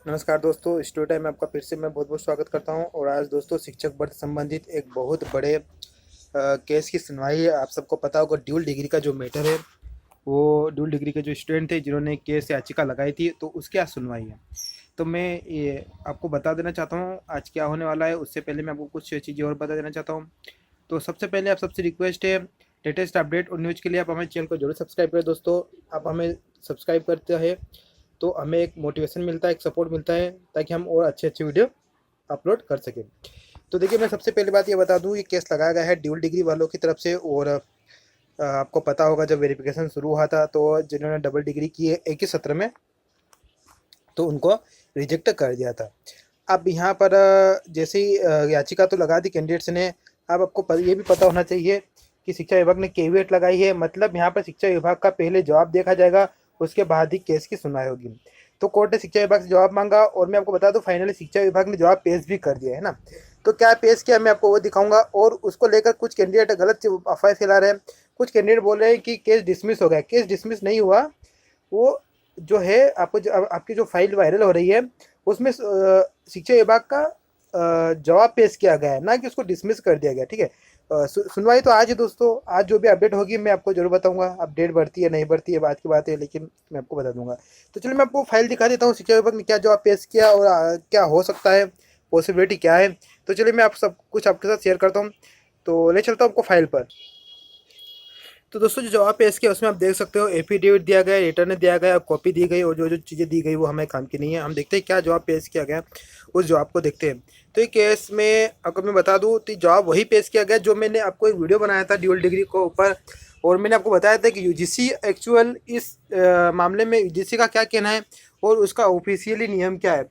नमस्कार दोस्तों, story time में आपका फिर से मैं बहुत बहुत स्वागत करता हूं। और आज दोस्तों शिक्षक पद संबंधित एक बहुत बड़े केस की सुनवाई है। आप सबको पता होगा ड्यूल डिग्री का जो मैटर है, वो ड्यूल डिग्री के जो स्टूडेंट थे जिन्होंने केस याचिका लगाई थी, तो उसकी आज सुनवाई है। तो मैं ये आपको बता देना चाहता हूँ आज क्या होने वाला है। उससे पहले मैं आपको कुछ चीज़ें और बता देना चाहता हूँ। तो सबसे पहले आप सबसे रिक्वेस्ट है, लेटेस्ट अपडेट और न्यूज़ के लिए आप हमारे चैनल को जरूर सब्सक्राइब करें। दोस्तों, आप हमें सब्सक्राइब करते हैं तो हमें एक मोटिवेशन मिलता है, एक सपोर्ट मिलता है, ताकि हम और अच्छे अच्छे वीडियो अपलोड कर सकें। तो देखिए, मैं सबसे पहले बात ये बता दूं, ये केस लगाया गया है ड्यूल डिग्री वालों की तरफ से। और आपको पता होगा जब वेरिफिकेशन शुरू हुआ था तो जिन्होंने डबल डिग्री की है एक ही सत्र में, तो उनको रिजेक्ट कर दिया था। अब यहाँ पर जैसे ही याचिका तो लगा दी कैंडिडेट्स ने। अब आपको ये भी पता होना चाहिए कि शिक्षा विभाग ने कैविएट लगाई है, मतलब यहाँ पर शिक्षा विभाग का पहले जवाब देखा जाएगा, उसके बाद ही केस की सुनवाई होगी। तो कोर्ट ने शिक्षा विभाग से जवाब मांगा और मैं आपको बता दूं फाइनली शिक्षा विभाग ने जवाब पेश भी कर दिया है ना। तो क्या पेश किया मैं आपको वो दिखाऊंगा। और उसको लेकर कुछ कैंडिडेट गलत अफवाह फैला रहे हैं। कुछ कैंडिडेट बोल रहे हैं कि केस डिसमिस हो गया। केस डिसमिस नहीं हुआ। वो जो है आपको आपकी जो फाइल वायरल हो रही है उसमें शिक्षा विभाग का जवाब पेश किया गया है, ना कि उसको डिसमिस कर दिया गया। ठीक है, सुनवाई तो आज है दोस्तों। आज जो भी अपडेट होगी मैं आपको जरूर बताऊंगा। अपडेट बढ़ती है नहीं बढ़ती है बात की बात है, लेकिन मैं आपको बता दूंगा। तो चलिए मैं आपको फाइल दिखा देता हूँ, शिक्षा विभाग ने क्या जवाब पेश किया और क्या हो सकता है, पॉसिबिलिटी क्या है। तो चलिए मैं आप सब कुछ आपके साथ शेयर करता हूँ। तो ले चलता हूँ आपको फाइल पर। तो दोस्तों, जो जवाब पेश किया उसमें आप देख सकते हो एफिडेविट दिया गया, रिटर्न दिया गया, कॉपी दी गई, और जो जो चीज़ें दी गई वो हमें काम की नहीं है। हम देखते हैं क्या जवाब पेश किया गया, उस जवाब को देखते हैं। तो ये केस में आपको मैं बता दूं तो जवाब वही पेश किया गया जो मैंने आपको एक वीडियो बनाया था ड्यूल डिग्री को ऊपर। और मैंने आपको बताया था कि यूजीसी एक्चुअल इस मामले में यूजीसी का क्या कहना है और उसका ऑफिशियली नियम क्या है।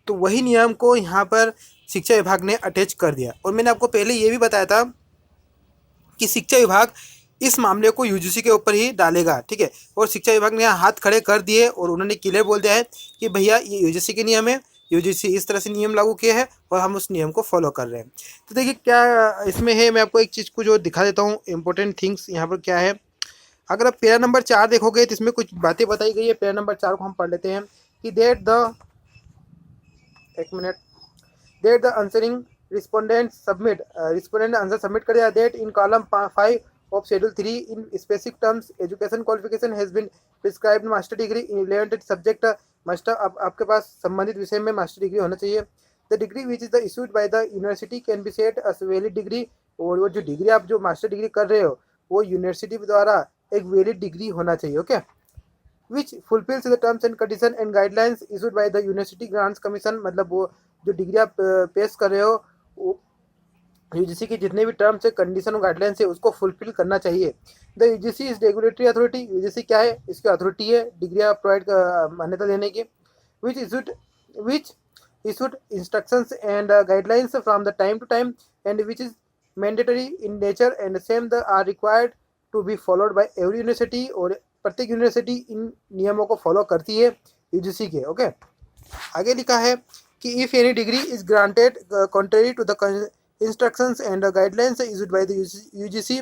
तो वही नियम को यहाँ पर शिक्षा विभाग ने अटैच कर दिया। और मैंने आपको पहले ये भी बताया था कि शिक्षा विभाग इस मामले को यूजीसी के ऊपर ही डालेगा। ठीक है, और शिक्षा विभाग ने हाथ खड़े कर दिए और उन्होंने क्लियर बोल दिया है कि भैया ये यूजीसी के नियम है, यूजीसी इस तरह से नियम लागू किए हैं और हम उस नियम को फॉलो कर रहे हैं। तो देखिए क्या इसमें है, मैं आपको एक चीज़ को जो दिखा देता हूँ इंपॉर्टेंट थिंग्स यहाँ पर क्या है। अगर आप पेरा नंबर 4 देखोगे तो इसमें कुछ बातें बताई गई है। पेरा नंबर 4 को हम पढ़ लेते हैं कि देट द एक minute that the answering respondent answer submit कर दिया। that in column 5 of schedule 3 in specific terms education qualification has been prescribed master degree in relevant subject master। अब आपके पास संबंधित विषय में मास्टर डिग्री होना चाहिए। the degree which is the issued by the university can be said as valid degree। और वो जो डिग्री आप जो मास्टर डिग्री कर रहे हो वो यूनिवर्सिटी द्वारा एक वैलिड डिग्री होना चाहिए। Okay, which fulfills the terms and condition and guidelines issued by the university grants commission। मतलब वो जो डिग्री आप पेश कर रहे हो यूजीसी के जितने भी टर्म्स है कंडीशन और गाइडलाइंस है उसको फुलफिल करना चाहिए। The UGC is regulatory authority. UGC क्या है, इसकी अथॉरिटी है डिग्री प्रोवाइड मान्यता देने की। विच issued instructions and guidelines from the time to time and which is mandatory in nature and same the are required to be followed by every university। और प्रत्येक university इन नियमों को फॉलो करती है यूजीसी के। ओके, आगे लिखा है कि if any degree is granted contrary to the instructions and guidelines issued by the UGC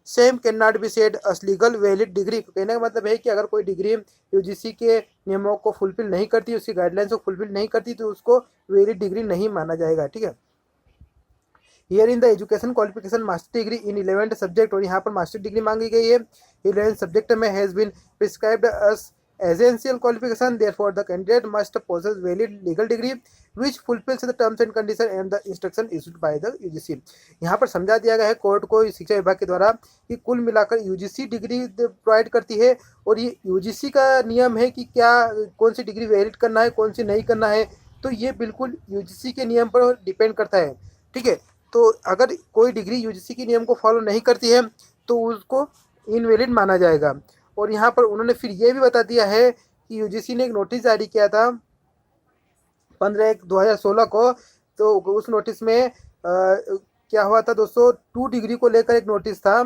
same can not be said as legal valid degree. कहने का मतलब है कि अगर कोई डिग्री यूजीसी के नियमों को फुलफिल नहीं करती, उसकी गाइडलाइंस को फुलफिल नहीं करती, तो उसको वैलिड डिग्री नहीं माना जाएगा। ठीक है, here in the education qualification master degree in 11 subject. और यहाँ पर मास्टर डिग्री मांगी गई है 11 सब्जेक्ट में has been prescribed as essential qualification, therefore the candidate must possess valid legal degree which fulfills the terms and condition and the instruction issued by the UGC। यहाँ पर समझा दिया गया है कोर्ट को शिक्षा विभाग के द्वारा कि कुल मिलाकर यूजीसी डिग्री प्रोवाइड करती है और ये यूजीसी का नियम है कि क्या कौन सी डिग्री वैलिड करना है कौन सी नहीं करना है। तो ये बिल्कुल यूजीसी के नियम पर डिपेंड करता है। ठीक है, तो अगर कोई डिग्री यूजीसी के नियम को फॉलो नहीं करती है तो उसको इनवैलिड माना जाएगा। और यहाँ पर उन्होंने फिर ये भी बता दिया है कि यूजीसी ने एक नोटिस जारी किया था 15/1/2016 को। तो उस नोटिस में क्या हुआ था दोस्तों, 2 डिग्री को लेकर एक नोटिस था।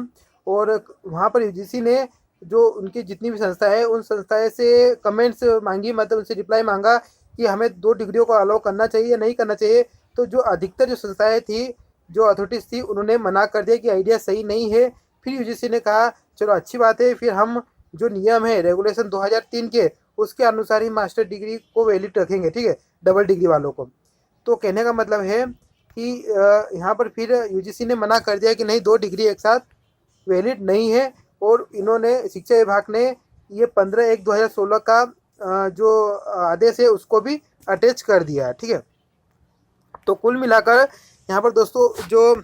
और वहाँ पर यूजीसी ने जो उनकी जितनी भी संस्थाएं हैं उन संस्थाएं से कमेंट्स मांगी, मतलब उनसे रिप्लाई मांगा कि हमें 2 डिग्रियों को अलाउ करना चाहिए या नहीं करना चाहिए। तो जो अधिकतर जो संस्थाएं थी, जो अथॉरिटीज़ थी, उन्होंने मना कर दिया कि आइडिया सही नहीं है। फिर यूजीसी ने कहा चलो अच्छी बात है, फिर हम जो नियम है रेगुलेशन 2003 के उसके अनुसार ही मास्टर डिग्री को वैलिड रखेंगे, ठीक है, डबल डिग्री वालों को। तो कहने का मतलब है कि यहाँ पर फिर यूजीसी ने मना कर दिया कि नहीं, 2 डिग्री एक साथ वैलिड नहीं है, और इन्होंने शिक्षा विभाग ने ये 15/1/2016 का जो आदेश है उसको भी अटैच कर दिया है, ठीक है। तो कुल मिलाकर यहाँ पर दोस्तों जो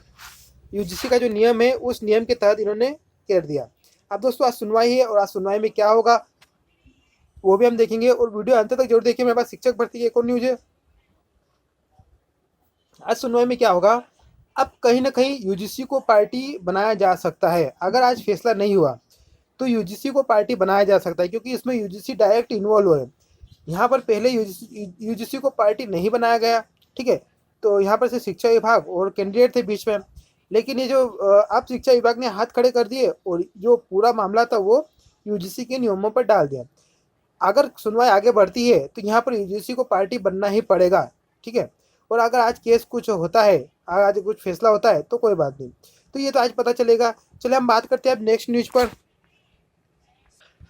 यूजीसी का जो नियम है उस नियम के तहत इन्होंने कर दिया। अब दोस्तों आज सुनवाई है, और आज सुनवाई में क्या होगा वो भी हम देखेंगे, और वीडियो अंत तक जरूर देखिए। मेरे पास शिक्षक भर्ती की एक और न्यूज है। आज सुनवाई में क्या होगा, अब कहीं ना कहीं यूजीसी को पार्टी बनाया जा सकता है। अगर आज फैसला नहीं हुआ तो यूजीसी को पार्टी बनाया जा सकता है, क्योंकि इसमें यूजीसी डायरेक्ट इन्वॉल्व है। यहाँ पर पहले यूजीसी को पार्टी नहीं बनाया गया, ठीक है। तो यहाँ पर से शिक्षा विभाग और कैंडिडेट थे बीच में, लेकिन ये जो अब शिक्षा विभाग ने हाथ खड़े कर दिए और जो पूरा मामला था वो यूजीसी के नियमों पर डाल दिया। अगर सुनवाई आगे बढ़ती है तो यहाँ पर यूजीसी को पार्टी बनना ही पड़ेगा, ठीक है। और अगर आज केस कुछ होता है, आज कुछ फैसला होता है तो कोई बात नहीं, तो ये तो आज पता चलेगा। चलिए हम बात करते हैं अब नेक्स्ट न्यूज़ पर।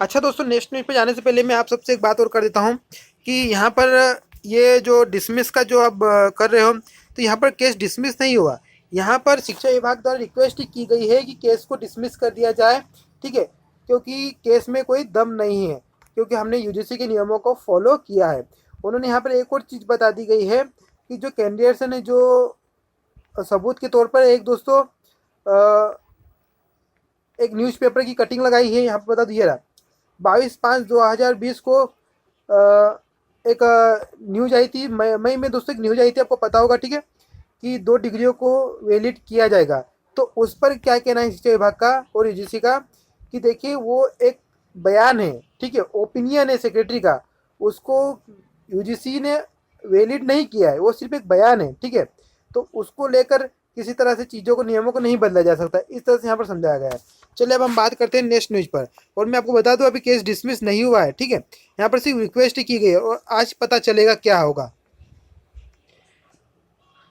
अच्छा दोस्तों, नेक्स्ट न्यूज़ पे जाने से पहले मैं आप सबसे एक बात और कर देता हूँ कि यहाँ पर ये जो डिसमिस का जो आप कर रहे हो, तो यहाँ पर केस डिसमिस नहीं हुआ। यहाँ पर शिक्षा विभाग द्वारा रिक्वेस्ट की गई है कि केस को डिसमिस कर दिया जाए, ठीक है, क्योंकि केस में कोई दम नहीं है, क्योंकि हमने यूजीसी के नियमों को फॉलो किया है। उन्होंने यहाँ पर एक और चीज़ बता दी गई है कि जो कैंडिडेट्स ने जो सबूत के तौर पर एक दोस्तों एक न्यूज़पेपर की कटिंग लगाई है, यहाँ पर बता दिया 22/5/2020 को एक न्यूज आई थी, मई में दोस्तों एक न्यूज आई थी, आपको पता होगा, ठीक है, कि 2 डिग्रियों को वैलिड किया जाएगा। तो उस पर क्या कहना है शिक्षा विभाग का और यूजीसी का, कि देखिए वो एक बयान है, ठीक है, ओपिनियन है सेक्रेटरी का, उसको यूजीसी ने वैलिड नहीं किया है, वो सिर्फ एक बयान है, ठीक है। तो उसको लेकर किसी तरह से चीज़ों को, नियमों को नहीं बदला जा सकता, इस तरह से यहाँ पर समझाया गया है। चलिए अब हम बात करते हैं नेक्स्ट न्यूज़ पर, और मैं आपको बता दूं अभी केस डिसमिस नहीं हुआ है, ठीक है। यहाँ पर सिर्फ रिक्वेस्ट की गई है और आज पता चलेगा क्या होगा।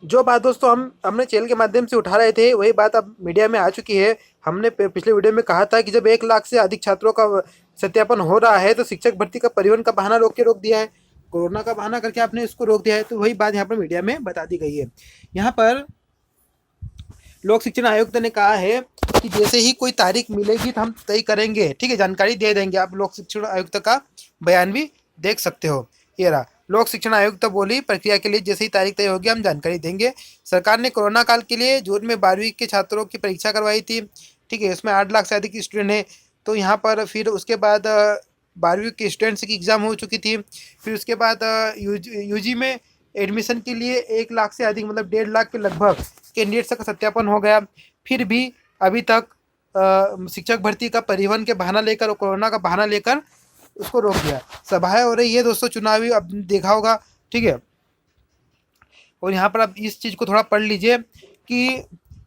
जो बात दोस्तों हमने चैनल के माध्यम से उठा रहे थे वही बात अब मीडिया में आ चुकी है। हमने पिछले वीडियो में कहा था कि जब 1 लाख से अधिक छात्रों का सत्यापन हो रहा है तो शिक्षक भर्ती का परिवहन का बहाना रोक दिया है, कोरोना का बहाना करके आपने इसको रोक दिया है। तो वही बात यहाँ पर मीडिया में बता दी गई है। यहाँ पर लोक शिक्षण आयुक्त ने कहा है कि जैसे ही कोई तारीख मिलेगी तो हम तय करेंगे, ठीक है, जानकारी दे देंगे। आप लोक शिक्षण आयुक्त का बयान भी देख सकते हो। ये रहा, लोक शिक्षण आयुक्त बोली प्रक्रिया के लिए जैसे ही तारीख तय होगी हम जानकारी देंगे। सरकार ने कोरोना काल के लिए जून में 12वीं के छात्रों की परीक्षा करवाई थी, ठीक है, इसमें 8 लाख से अधिक स्टूडेंट हैं। तो यहाँ पर फिर उसके बाद 12वीं के स्टूडेंट्स की एग्ज़ाम हो चुकी थी। फिर उसके बाद यूजी में एडमिशन के लिए 1 लाख से अधिक, मतलब 1.5 लाख के लगभग कैंडिडेट्स का सत्यापन हो गया। फिर भी अभी तक शिक्षक भर्ती का परिवहन के बहाना लेकर और कोरोना का बहाना लेकर उसको रोक दिया। सभाएं हो रही है दोस्तों चुनावी, अब देखा होगा, ठीक है। और यहाँ पर आप इस चीज़ को थोड़ा पढ़ लीजिए कि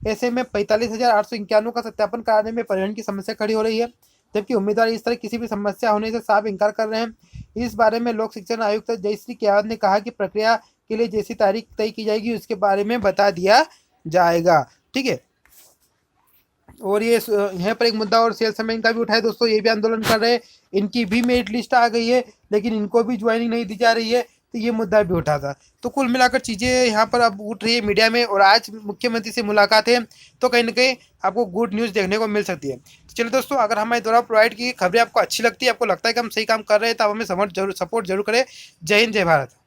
ऐसे में 45,891 का सत्यापन कराने में परिवहन की समस्या खड़ी हो रही है, जबकि उम्मीदवार इस तरह किसी भी समस्या होने से साफ इनकार कर रहे हैं। इस बारे में लोक शिक्षण आयुक्त जयश्री कियावत ने कहा कि प्रक्रिया के लिए जैसी तारीख तय की जाएगी उसके बारे में बता दिया जाएगा, ठीक है। और ये यहाँ पर एक मुद्दा और सेल्समैन का भी उठाया दोस्तों, ये भी आंदोलन कर रहे हैं, इनकी भी मेरिट लिस्ट आ गई है लेकिन इनको भी ज्वाइनिंग नहीं दी जा रही है, तो ये मुद्दा भी उठा था। तो कुल मिलाकर चीज़ें यहाँ पर अब उठ रही है मीडिया में, और आज मुख्यमंत्री से मुलाकात है तो कहीं ना कहीं आपको गुड न्यूज़ देखने को मिल सकती है। तो चलिए दोस्तों, अगर हमारे द्वारा प्रोवाइड की खबरें आपको अच्छी लगती है, आपको लगता है कि हम सही काम कर रहे हैं, तो आप हमें सपोर्ट जरूर करें। जय हिंद, जय भारत।